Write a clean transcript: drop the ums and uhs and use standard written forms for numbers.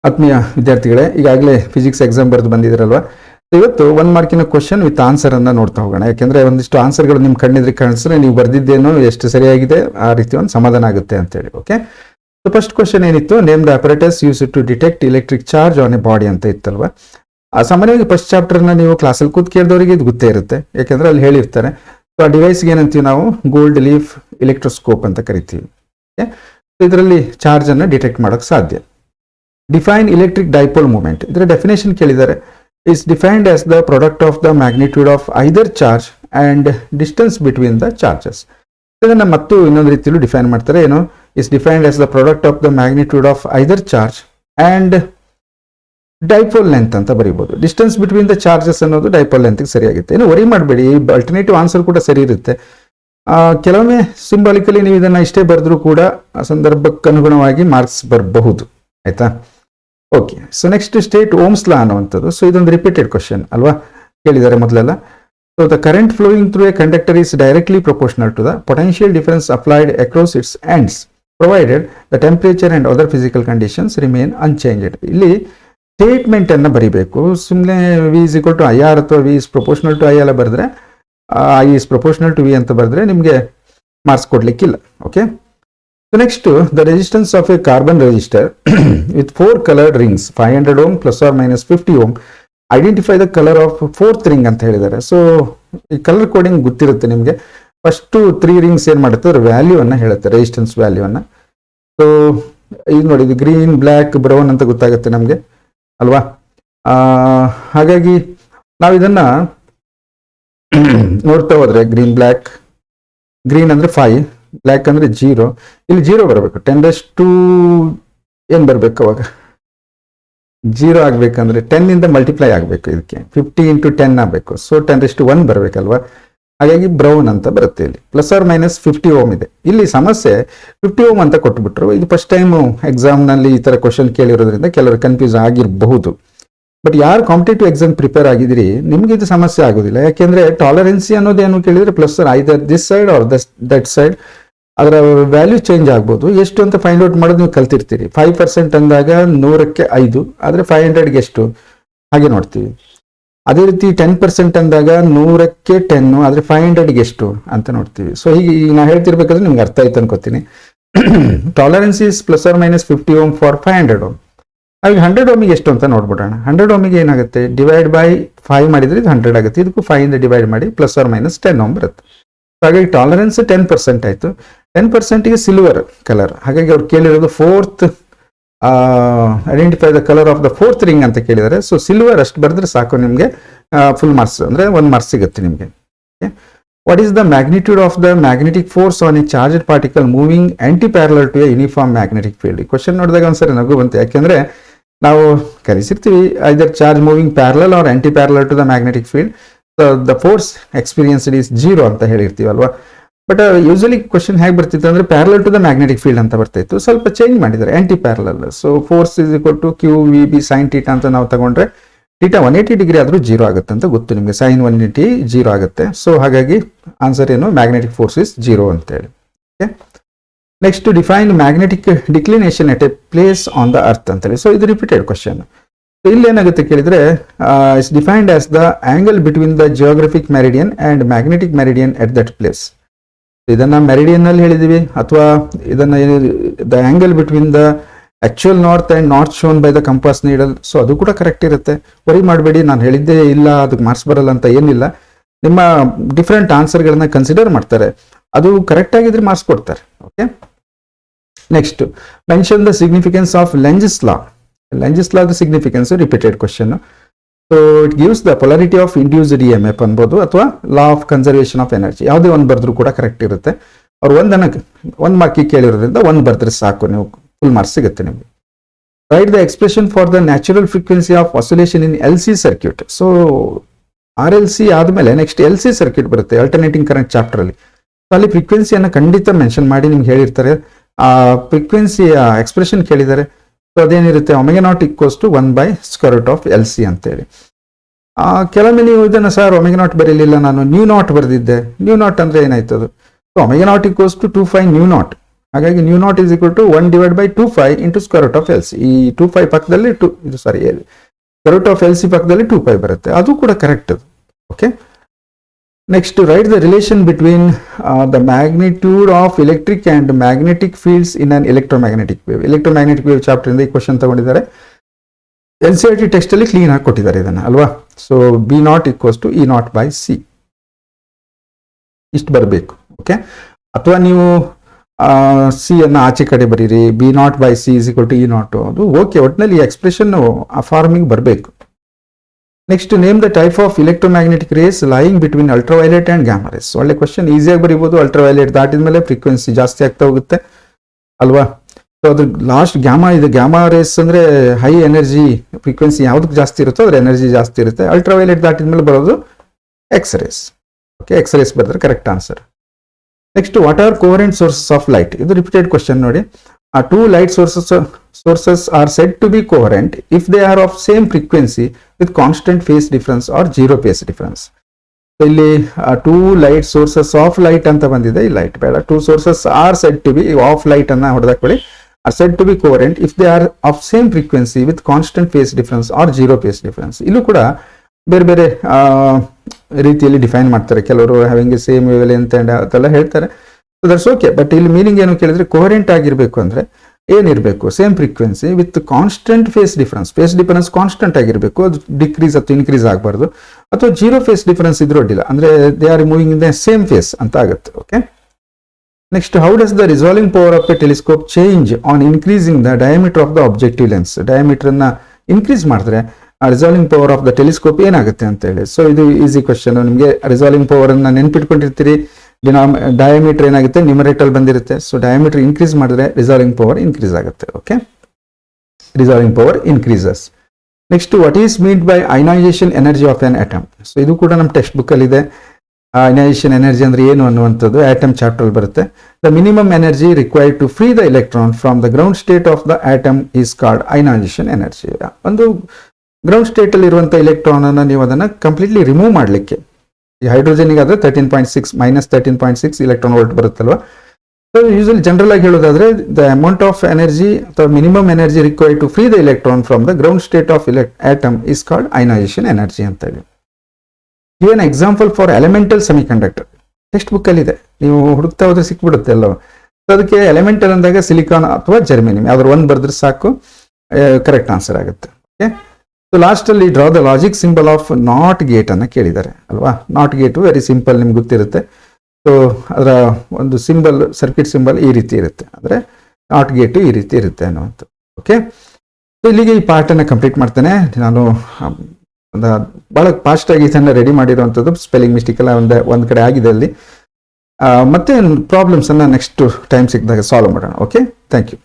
ಆತ್ಮೀಯ ವಿದ್ಯಾರ್ಥಿಗಳೇ, ಈಗಾಗಲೇ ಫಿಸಿಕ್ಸ್ ಎಕ್ಸಾಮ್ ಬರೆದು ಬಂದಿದ್ದೀರಲ್ವಾ. ಇವತ್ತು 1 ಮಾರ್ಕಿನ ಕ್ವಶನ್ ವಿತ್ ಆನ್ಸರ್ ಅನ್ನ ನೋಡ್ತಾ ಹೋಗೋಣ. ಯಾಕೆಂದ್ರೆ ಒಂದಿಷ್ಟು ಆನ್ಸರ್ಗಳು ನಿಮ್ಮ ಕಣ್ಣಿದ್ರೆ ಕಾಣಿಸಿದ್ರೆ ನೀವು ಬರ್ದಿದ್ದೇನೋ ಎಷ್ಟು ಸರಿಯಾಗಿದೆ ಆ ರೀತಿ ಒಂದು ಸಮಾಧಾನ ಆಗುತ್ತೆ ಅಂತೇಳಿ. ಓಕೆ, ಫಸ್ಟ್ ಕ್ವಶನ್ ಏನಿತ್ತು, name the apparatus use to detect electric charge on a body ಅಂತ ಇತ್ತಲ್ವಾ. ಆ ಸಾಮಾನ್ಯವಾಗಿ ಫಸ್ಟ್ ಚಾಪ್ಟರ್ನ ನೀವು ಕ್ಲಾಸಲ್ಲಿ ಕೂತ್ ಕೇಳಿದವರಿಗೆ ಇದು ಗೊತ್ತೇ ಇರುತ್ತೆ, ಯಾಕೆಂದ್ರೆ ಅಲ್ಲಿ ಹೇಳಿರ್ತಾರೆ. ಸೊ ಆ ಡಿವೈಸ್ಗೆ ಏನಂತೀವಿ ನಾವು, ಗೋಲ್ಡ್ ಲೀಫ್ ಎಲೆಕ್ಟ್ರೋಸ್ಕೋಪ್ ಅಂತ ಕರಿತೀವಿ. ಇದರಲ್ಲಿ ಚಾರ್ಜ್ ಅನ್ನು ಡಿಟೆಕ್ಟ್ ಮಾಡೋಕ್ಕೆ ಸಾಧ್ಯ. ಡಿಫೈನ್ ಎಲೆಕ್ಟ್ರಿಕ್ ಡೈಪೋಲ್ ಮೂಮೆಂಟ್, ಇದರ ಡೆಫಿನೇಷನ್ ಕೇಳಿದ್ದಾರೆ. is defined as the product of the magnitude of either charge and distance between the charges. ಇದನ್ನ ಮತ್ತು ಇನ್ನೊಂದು ರೀತಿಯಲ್ಲಿ ಡಿಫೈನ್ ಮಾಡ್ತಾರೆ. ಏನು, is defined as the product of the magnitude of either charge and dipole length ಅಂತ ಬರೀಬಹುದು. Distance between the charges ಅನ್ನೋದು dipole length ಸರಿಯಾಗುತ್ತೆ. ಏನು worry ಮಾಡಬೇಡಿ, ಅಲ್ಟರ್ನೇಟಿವ್ ಆನ್ಸರ್ ಕೂಡ ಸರಿ ಇರುತ್ತೆ. ಕೆಲವೊಮ್ಮೆ ಸಿಂಬಾಲಿಕಲಿ ನೀವು ಇದನ್ನ ಇಷ್ಟೇ ಬರೆದ್ರೂ ಕೂಡ ಆ ಸಂದರ್ಭಕ್ಕೆ ಅನುಗುಣವಾಗಿ ಮಾರ್ಕ್ಸ್ ಬರಬಹುದು. ಆಯ್ತಾ? Okay, so next state Ohm's law ಅನ್ನುವಂಥದ್ದು. ಸೊ ಇದೊಂದು ರಿಪೀಟೆಡ್ ಕ್ವಶನ್ ಅಲ್ವಾ, ಕೇಳಿದ್ದಾರೆ ಮೊದಲೆಲ್ಲ. So the current flowing through a conductor is directly proportional to the potential difference applied across its ends provided the temperature and other physical conditions remain unchanged. ಇಲ್ಲಿ statement ಅನ್ನು ಬರೀಬೇಕು. ಸುಮ್ಮನೆ V is equal to I R ಅಥವಾ V is proportional to I ಎಲ್ಲ ಬರೆದ್ರೆ, I is proportional to V ಅಂತ ಬರೆದ್ರೆ ನಿಮಗೆ ಮಾರ್ಕ್ಸ್ ಕೊಡ್ಲಿಕ್ಕಿಲ್ಲ. Okay, so next, the resistance of a carbon resistor with 4 colored rings 500 ohm plus or minus 50 ohm, identify the color of 4th ring ಅಂತ ಹೇಳಿದ್ದಾರೆ. So ಈ colour coding ಗೊತ್ತಿರುತ್ತೆ ನಿಮಗೆ. First 3 rings ಏನ್ ಮಾಡುತ್ತೆ, ಅದರ ವ್ಯಾಲ್ಯೂ ಅನ್ನ ಹೇಳುತ್ತೆ, ರೆಸಿಸ್ಟೆನ್ಸ್ ವ್ಯಾಲ್ಯೂ ಅನ್ನ. ಸೊ ಇದು ನೋಡಿ, ಇದು ಗ್ರೀನ್, ಬ್ಲ್ಯಾಕ್, ಬ್ರೌನ್ ಅಂತ ಗೊತ್ತಾಗುತ್ತೆ ನಮಗೆ ಅಲ್ವಾ. ಹಾಗಾಗಿ ನಾವು ಇದನ್ನ ನೋಡ್ತಾ ಹೋದ್ರೆ ಗ್ರೀನ್, ಬ್ಲ್ಯಾಕ್, ಗ್ರೀನ್ ಅಂದ್ರೆ 5, ಬ್ಲ್ಯಾಕ್ ಅಂದ್ರೆ 0, ಇಲ್ಲಿ 0 ಬರಬೇಕು. 10⁻² ಏನ್ ಬರ್ಬೇಕು, ಅವಾಗ 0 ಆಗ್ಬೇಕಂದ್ರೆ 10 ಇಂದ ಮಲ್ಟಿಪ್ಲೈ ಆಗ್ಬೇಕು. ಇದಕ್ಕೆ 50 × 10 ಆಗಬೇಕು. ಸೊ 10⁻1 ಬರ್ಬೇಕಲ್ವಾ. ಹಾಗಾಗಿ ಬ್ರೌನ್ ಅಂತ ಬರುತ್ತೆ. ಇಲ್ಲಿ ಪ್ಲಸ್ ಆರ್ ಮೈನಸ್ 50 ಓಮ್ ಇದೆ. ಇಲ್ಲಿ ಸಮಸ್ಯೆ 50 ಓಮ್ ಅಂತ ಕೊಟ್ಬಿಟ್ರು. ಇದು ಫಸ್ಟ್ ಟೈಮ್ ಎಕ್ಸಾಮ್ ನಲ್ಲಿ ಈ ತರ ಕ್ವಶನ್ ಕೇಳಿರೋದ್ರಿಂದ ಕೆಲವರು ಕನ್ಫ್ಯೂಸ್ ಆಗಿರಬಹುದು. ಬಟ್ ಯಾರು ಕಾಂಪಿಟೇಟಿವ್ ಎಕ್ಸಾಮ್ ಪ್ರಿಪೇರ್ ಆಗಿದ್ದೀರಿ, ನಿಮ್ಗೆ ಇದು ಸಮಸ್ಯೆ ಆಗೋದಿಲ್ಲ. ಯಾಕೆಂದ್ರೆ ಟಾಲರೆನ್ಸಿ ಅನ್ನೋದೇನು ಕೇಳಿದ್ರೆ plus either this side or that side, ಅದರ ವ್ಯಾಲ್ಯೂ ಚೇಂಜ್ ಆಗ್ಬೋದು. ಎಷ್ಟು ಅಂತ ಫೈಂಡ್ ಔಟ್ ಮಾಡೋದು ನೀವು ಕಲ್ತಿರ್ತೀರಿ. 5% ಅಂದಾಗ 100ಕ್ಕೆ 5, ಆದರೆ 500ಗೆ ಎಷ್ಟು ಹಾಗೆ ನೋಡ್ತೀವಿ. ಅದೇ ರೀತಿ 10% ಅಂದಾಗ 100ಕ್ಕೆ 10, ಆದರೆ 500ಗೆ ಎಷ್ಟು ಅಂತ ನೋಡ್ತೀವಿ. ಸೊ ಹೀಗೆ ನಾ ಹೇಳ್ತಿರ್ಬೇಕಾದ್ರೆ ನಿಮ್ಗೆ ಅರ್ಥ ಆಯ್ತು ಅನ್ಕೋತೀನಿ. Tolerance is plus or minus 50 ohm for 500 ohm. ಹಾಗೆ 100 ಓಮಿಗೆ ಎಷ್ಟು ಅಂತ ನೋಡ್ಬಿಡೋಣ. 100 ಓಮಿಗೆ ಏನಾಗುತ್ತೆ, ಡಿವೈಡ್ ಬೈ 5 ಮಾಡಿದ್ರೆ ಇದು 100 ಆಗುತ್ತೆ. ಇದಕ್ಕೂ 5 ಇಂದ ಡಿವೈಡ್ ಮಾಡಿ ಪ್ಲಸ್ ಆರ್ ಮೈನಸ್ 10 ಓಮ್ ಬರುತ್ತೆ. ಹಾಗಾಗಿ ಟಾಲರೆನ್ಸ್ 10% ಆಯ್ತು. 10%ಗೆ ಸಿಲ್ವರ್ ಕಲರ್. ಹಾಗಾಗಿ ಅವ್ರು ಕೇಳಿರೋದು 4th, identify the colour of the 4th ring ಅಂತ ಕೇಳಿದ್ದಾರೆ. ಸೊ ಸಿಲ್ವರ್ ಅಷ್ಟು ಬರೆದ್ರೆ ಸಾಕು ನಿಮಗೆ ಫುಲ್ ಮಾರ್ಕ್ಸ್, ಅಂದ್ರೆ 1 ಮಾರ್ಕ್ಸ್ ಸಿಗುತ್ತೆ ನಿಮಗೆ. What is the magnitude of the magnetic force on a charge particle moving anti parallel to a uniform magnetic field? ಈ ಕ್ವಶನ್ ನೋಡಿದಾಗ ಒಂದ್ಸರಿ ನಗು ಬಂತು. ಯಾಕೆಂದ್ರೆ ನಾವು ಕಲಿಸಿರ್ತೀವಿ either charge moving parallel or anti parallel to the magnetic field, the force experienced is 0 ಅಂತ ಹೇಳಿರ್ತೀವಲ್ವಾ. ಬಟ್ ಯೂಶಲಿ ಕ್ವಶನ್ ಹೇಗೆ ಬರ್ತಿತ್ತು ಅಂದ್ರೆ parallel to the magnetic field ಅಂತ ಬರ್ತಾಯಿತ್ತು. ಸ್ವಲ್ಪ ಚೇಂಜ್ ಮಾಡಿದ್ದಾರೆ, anti parallel. So force is equal to QVB sin θ ಅಂತ ನಾವು ತಗೊಂಡ್ರೆ θ 180 ಡಿಗ್ರಿ ಆದ್ರೂ 0 ಆಗುತ್ತೆ ಅಂತ ಗೊತ್ತು ನಿಮಗೆ. sin 180 0 ಆಗುತ್ತೆ. ಸೊ ಹಾಗಾಗಿ ಆನ್ಸರ್ ಏನು, ಮ್ಯಾಗ್ನೆಟಿಕ್ ಫೋರ್ಸ್ ಇಸ್ 0 ಅಂತ ಹೇಳಿ. Okay, next define magnetic declination at a place on the earth ಅಂತೇಳಿ. ಸೊ ಇದು ರಿಪೀಟೆಡ್ ಕ್ವಶನ್. ಇಲ್ಲಿ ಏನಾಗುತ್ತೆ ಕೇಳಿದ್ರೆ, it's defined as the angle between the geographic meridian and magnetic meridian at that place. ಇದನ್ನ meridian ಅಲ್ಲಿ ಹೇಳಿದೀವಿ, ಅಥವಾ ಇದನ್ನ the angle between the actual north and north shown by the compass needle. So ಅದು ಕೂಡ ಕರೆಕ್ಟ್ ಇರುತ್ತೆ, worry ಮಾಡಬೇಡಿ. ನಾನು ಹೇಳಿದ್ದೇ ಇಲ್ಲ ಅದಕ್ಕೆ ಮಾರ್ಕ್ಸ್ ಬರಲ್ಲ ಅಂತ ಏನಿಲ್ಲ. ನಿಮ್ಮ ಡಿಫ್ರೆಂಟ್ ಆನ್ಸರ್ಗಳನ್ನ ಕನ್ಸಿಡರ್ ಮಾಡ್ತಾರೆ, ಅದು ಕರೆಕ್ಟ್ ಆಗಿದ್ರೆ ಮಾರ್ಕ್ಸ್ ಕೊಡ್ತಾರೆ. Okay, next mention the significance of Lenz's law. Lenz's ಲಾದ significance repeated question. So it gives the polarity of induced EMF ಅನ್ಬೋದು, ಅಥವಾ law of conservation of energy. ಯಾವುದೇ ಒಂದು ಬರೆದ್ರು ಕೂಡ ಕರೆಕ್ಟ್ ಇರುತ್ತೆ. ಅವ್ರು 1 ಮಾರ್ಕಿಗೆ ಕೇಳಿರೋದ್ರಿಂದ 1 ಬರೆದ್ರೆ ಸಾಕು, ನೀವು ಫುಲ್ ಮಾರ್ಕ್ಸ್ ಸಿಗುತ್ತೆ ನಿಮಗೆ. Right the expression for the natural frequency of oscillation in LC circuit. So RLC ಆದಮೇಲೆ ನೆಕ್ಸ್ಟ್ LC ಸರ್ಕ್ಯೂಟ್ ಬರುತ್ತೆ, ಅಲ್ಟರ್ನೇಟಿಂಗ್ ಕರೆಂಟ್ ಚಾಪ್ಟರ್ ಅಲ್ಲಿ. ಅಲ್ಲಿ ಫ್ರೀಕ್ವೆನ್ಸಿಯನ್ನು ಖಂಡಿತ ಮೆನ್ಷನ್ ಮಾಡಿ ನಿಮ್ಗೆ ಹೇಳಿರ್ತಾರೆ. ಆ ಫ್ರೀಕ್ವೆನ್ಸಿ ಎಕ್ಸ್ಪ್ರೆಷನ್ ಕೇಳಿದ್ದಾರೆ. ಸೊ ಅದೇನಿರುತ್ತೆ, ω0 = 1/√of LC ಅಂತೇಳಿ. ಕೆಲವೊಮ್ಮೆ ನೀವು ಇದನ್ನು ಸರ್ ω0 ಬರೀಲಿಲ್ಲ, ನಾನು μ0 ಬರೆದಿದ್ದೆ. μ0 ಅಂದ್ರೆ ಏನಾಯ್ತದು? ω0 = 2π μ0. ಹಾಗಾಗಿ nu naught is equal to 1 divide by 2π into square root of L C. ಈ 2π ಪಕ್ಕದಲ್ಲಿ square root of L C ಪಕ್ಕದಲ್ಲಿ 2π ಬರುತ್ತೆ, ಅದು ಕೂಡ correct. Okay, next right the relation between the magnitude of electric and magnetic fields in an electromagnetic wave. Electromagnetic wave chapter ಇಂದ ಈ question ತಗೊಂಡಿದ್ದಾರೆ. NCERT text ಅಲ್ಲಿ ಕ್ಲೀನ್ ಆಗಿ ಕೊಟ್ಟಿದ್ದಾರೆ ಇದನ್ನ ಅಲ್ವಾ. So B not equals to E not by C, ಇಷ್ಟು ಬರಬೇಕು. ಓಕೆ, ಅಥವಾ ನೀವು ಸಿ ಅನ್ನ ಆಚೆ ಕಡೆ ಬರೀರಿ, B not by C is equal to E not, ಅದು ಓಕೆ, ಒಟ್ಟಿನಲ್ಲಿ ಎಕ್ಸ್ಪ್ರೆಷನ್ ಆ ಫಾರ್ಮಿಂಗ್ ಬರಬೇಕು. Next name the type of electromagnetic rays lying between ultraviolet and gamma rays. ಒಳ್ಳೆ ಕ್ವಶನ್, ಈಸಿಯಾಗಿ ಬರೀಬಹುದು. ಅಲ್ಟ್ರಾವೈಲೆಟ್ ದಾಟಿದ ಮೇಲೆ ಫ್ರೀಕ್ವೆನ್ಸಿ ಜಾಸ್ತಿ ಆಗ್ತಾ ಹೋಗುತ್ತೆ ಅಲ್ವಾ. ಸೊ ಅದ್ರ ಲಾಸ್ಟ್ ಗ್ಯಾಮಾ ಇದೆ. ಗ್ಯಾಮಾ ರೇಸ್ ಅಂದ್ರೆ ಹೈ ಎನರ್ಜಿ ಫ್ರೀಕ್ವೆನ್ಸಿ ಯಾವ್ದಕ್ಕೆ ಜಾಸ್ತಿ ಇರುತ್ತೋ ಅದ್ರ ಎನರ್ಜಿ ಜಾಸ್ತಿ ಇರುತ್ತೆ. ಅಲ್ಟ್ರಾವೈಲೆಟ್ ದಾಟಿದ ಮೇಲೆ ಬರೋದು X rays. Okay, X rays ಬರೆದ್ರೆ correct answer. Next, what are coherent sources of light? ಇದು ರಿಪೀಟೆಡ್ ಕ್ವಶನ್ ನೋಡಿ. ಆ two light sources are said to be coherent if they are of same frequency with constant phase difference or zero phase difference. ಇಲ್ಲಿ two light sources of light ಅಂತ ಬಂದಿದೆ, ಈ light ಬೇಡ. Two sources are said to be, of light ಅನ್ನ ಹೊಡೆದಾಕೊಳ್ಳಿ, are said to be coherent if they are of same frequency with constant phase difference or zero phase difference. ಇಲ್ಲೂ ಕೂಡ ಬೇರೆ ಬೇರೆ ರೀತಿಯಲ್ಲಿ ಡಿಫೈನ್ ಮಾಡ್ತಾರೆ. ಕೆಲವರು having a same wave length and ಅದೆಲ್ಲ ಹೇಳ್ತಾರೆ. So that's okay. ಬಟ್ ಇಲ್ಲಿ ಮೀನಿಂಗ್ ಏನು ಕೇಳಿದ್ರೆ, ಕೋಹರೆಂಟ್ ಆಗಿರಬೇಕು ಅಂದ್ರೆ ಏನಿರಬೇಕು, same frequency with constant phase difference constant ಆಗಿರಬೇಕು, ಅದು ಡಿಕ್ರೀಸ್ ಅಥವಾ ಇನ್ಕ್ರೀಸ್ ಆಗಬಾರ್ದು. ಅಥವಾ ಜೀರೋ ಫೇಸ್ ಡಿಫರೆನ್ಸ್ ಇದ್ರೂ ಅಡ್ಡಿಲ್ಲ, ಅಂದ್ರೆ they are moving in the same phase ಅಂತ ಆಗುತ್ತೆ. Okay, next, how does the resolving power of a telescope change on increasing the diameter of the objective lens? Diameter ಅನ್ನ increase ಮಾಡಿದ್ರೆ resolving power of the telescope ಏನಾಗುತ್ತೆ ಅಂತ ಹೇಳಿ. So ಇದು easy question. ನಿಮಗೆ resolving power ಅನ್ನ ನೆನ್ಪಿಟ್ಕೊಂಡಿರ್ತೀರಿ. Diameter ಏನಾಗುತ್ತೆ, ನ್ಯೂಮರೇಟರ್ ಬಂದಿರುತ್ತೆ. ಸೊ ಡಯಾಮೀಟರ್ ಇನ್ಕ್ರೀಸ್ ಮಾಡಿದ್ರೆ ರಿಸಾಲ್ವಿಂಗ್ ಪವರ್ ಇನ್ಕ್ರೀಸ್ ಆಗುತ್ತೆ. Okay, resolving power increases. Next, what is meant by ionisation energy of on atom? So ಇದು ಕೂಡ ನಮ್ಮ ಟೆಕ್ಸ್ಟ್ ಬುಕ್ ಅಲ್ಲಿ ಇದೆ. ಅಯನೈಸೇಷನ್ ಎನರ್ಜಿ ಅಂದ್ರೆ ಏನು ಅನ್ನುವಂಥದ್ದು ಆಟಮ್ ಚಾಪ್ಟರ್ ಬರುತ್ತೆ. The minimum energy required to free the electron from the ground state of the atom is called ionisation energy. ಒಂದು ಗ್ರೌಂಡ್ ಸ್ಟೇಟ್ ಅಲ್ಲಿ ಇರುವಂತಹ ಎಲೆಕ್ಟ್ರಾನ್ ಅನ್ನ ನೀವು ಅದನ್ನ ಕಂಪ್ಲೀಟ್ಲಿ ರಿಮೂವ್ ಮಾಡಲಿಕ್ಕೆ, ಈ ಹೈಡ್ರೋಜನ್ಗೆ ಆದ್ರೆ 13.6 -13.6 ಎಲೆಕ್ಟ್ರಾನ್ ವೋಲ್ಟ್ ಬರುತ್ತಲ್ವಾ. ಸೊ ಯೂಶಲಿ ಜನರಲ್ ಆಗಿ ಹೇಳೋದಾದ್ರೆ, ದ ಅಮೌಂಟ್ ಆಫ್ ಎನರ್ಜಿ ಅಥವಾ minimum energy required to free the electron from the ground state of atom is called ionisation energy ಅಂತ ಹೇಳಿ. Even example for elemental semiconductor text book ಅಲ್ಲಿ ಇದೆ, ನೀವು ಹುಡುಕ್ತಾ ಹೋದ್ರೆ ಸಿಕ್ಬಿಡುತ್ತೆ ಎಲ್ಲವ. ಸೊ ಅದಕ್ಕೆ ಎಲಿಮೆಂಟಲ್ ಅಂದಾಗ ಸಿಲಿಕಾನ್ ಅಥವಾ ಜರ್ಮೇನಿಯಂ ಯಾವ್ದಾದ್ರು ಒಂದು ಬರೆದ್ರೆ ಸಾಕು, ಕರೆಕ್ಟ್ ಆನ್ಸರ್ ಆಗುತ್ತೆ. ಓಕೆ, ಸೊ ಲಾಸ್ಟ್ ಅಲ್ಲಿ draw the logic symbol of not gate ಅನ್ನ ಕೇಳಿದ್ದಾರೆ ಅಲ್ವಾ. ನಾಟ್ ಗೇಟ್ ವೆರಿ ಸಿಂಪಲ್, ನಿಮ್ಗೆ ಗೊತ್ತಿರುತ್ತೆ. ಸೊ ಅದರ ಒಂದು ಸಿಂಬಲ್, ಸರ್ಕ್ಯೂಟ್ ಸಿಂಬಲ್ ಈ ರೀತಿ ಇರುತ್ತೆ, ಅಂದ್ರೆ ನಾಟ್ ಗೇಟು ಈ ರೀತಿ ಇರುತ್ತೆ ಅನ್ನುವಂಥ. ಓಕೆ, ಸೊ ಇಲ್ಲಿಗೆ ಈ ಪಾರ್ಟ್ ಅನ್ನ ಕಂಪ್ಲೀಟ್ ಮಾಡ್ತೇನೆ ನಾನು. ಬಹಳ ಫಾಸ್ಟ್ ಆಗಿ ಇದನ್ನ ರೆಡಿ ಮಾಡಿರುವಂಥದ್ದು, ಸ್ಪೆಲ್ಲಿಂಗ್ ಮಿಸ್ಟೇಕ್ ಎಲ್ಲ ಒಂದ್ ಕಡೆ ಆಗಿದೆ ಅಲ್ಲಿ. ಮತ್ತೆ ಪ್ರಾಬ್ಲಮ್ಸ್ ಅನ್ನ ನೆಕ್ಸ್ಟ್ ಟೈಮ್ ಸಿಕ್ಕಿದಾಗ ಸಾಲ್ವ್ ಮಾಡೋಣ. Okay, thank you.